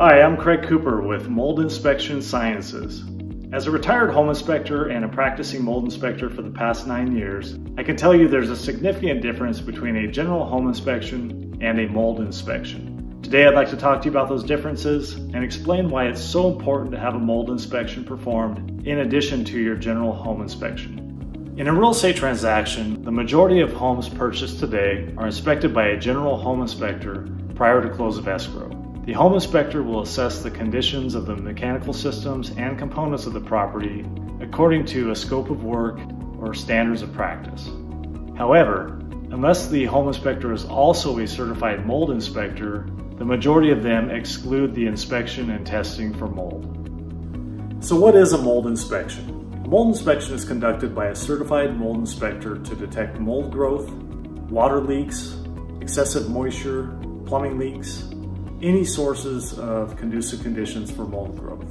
Hi, I'm Craig Cooper with Mold Inspection Sciences. As a retired home inspector and a practicing mold inspector for the past 9 years, I can tell you there's a significant difference between a general home inspection and a mold inspection. Today I'd like to talk to you about those differences and explain why it's so important to have a mold inspection performed in addition to your general home inspection. In a real estate transaction, the majority of homes purchased today are inspected by a general home inspector prior to close of escrow. The home inspector will assess the conditions of the mechanical systems and components of the property according to a scope of work or standards of practice. However, unless the home inspector is also a certified mold inspector, the majority of them exclude the inspection and testing for mold. So what is a mold inspection? A mold inspection is conducted by a certified mold inspector to detect mold growth, water leaks, excessive moisture, plumbing leaks, any sources of conducive conditions for mold growth.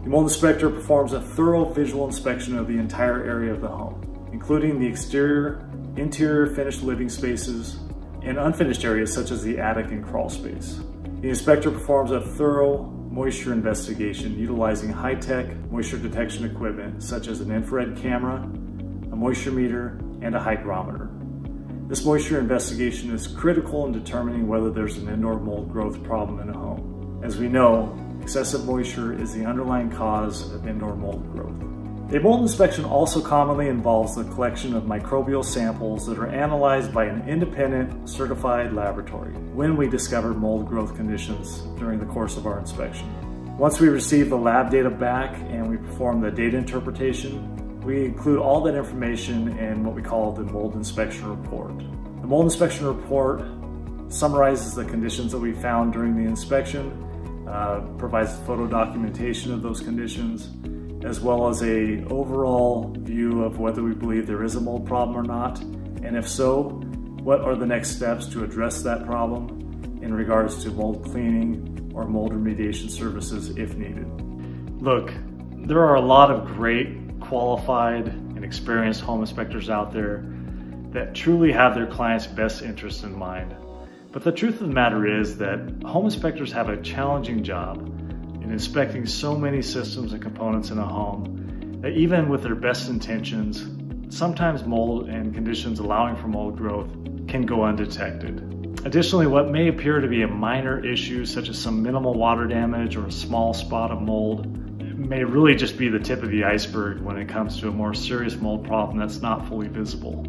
The mold inspector performs a thorough visual inspection of the entire area of the home, including the exterior, interior finished living spaces, and unfinished areas such as the attic and crawl space. The inspector performs a thorough moisture investigation utilizing high-tech moisture detection equipment such as an infrared camera, a moisture meter, and a hygrometer. This moisture investigation is critical in determining whether there's an indoor mold growth problem in a home. As we know, excessive moisture is the underlying cause of indoor mold growth. A mold inspection also commonly involves the collection of microbial samples that are analyzed by an independent certified laboratory when we discover mold growth conditions during the course of our inspection. Once we receive the lab data back and we perform the data interpretation, we include all that information in what we call the mold inspection report. The mold inspection report summarizes the conditions that we found during the inspection, provides photo documentation of those conditions, as well as an overall view of whether we believe there is a mold problem or not, and if so, what are the next steps to address that problem in regards to mold cleaning or mold remediation services if needed. Look, there are a lot of great qualified and experienced home inspectors out there that truly have their clients' best interests in mind. But the truth of the matter is that home inspectors have a challenging job in inspecting so many systems and components in a home that even with their best intentions, sometimes mold and conditions allowing for mold growth can go undetected. Additionally, what may appear to be a minor issue, such as some minimal water damage or a small spot of mold, may really just be the tip of the iceberg when it comes to a more serious mold problem that's not fully visible.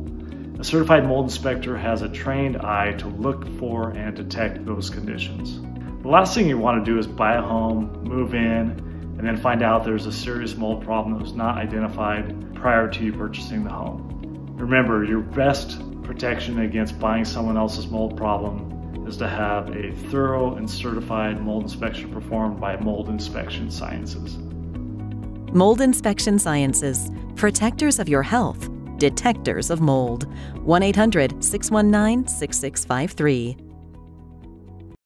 A certified mold inspector has a trained eye to look for and detect those conditions. The last thing you want to do is buy a home, move in, and then find out there's a serious mold problem that was not identified prior to you purchasing the home. Remember, your best protection against buying someone else's mold problem is to have a thorough and certified mold inspection performed by Mold Inspection Sciences. Mold Inspection Sciences, protectors of your health, detectors of mold. 1-800-619-6653.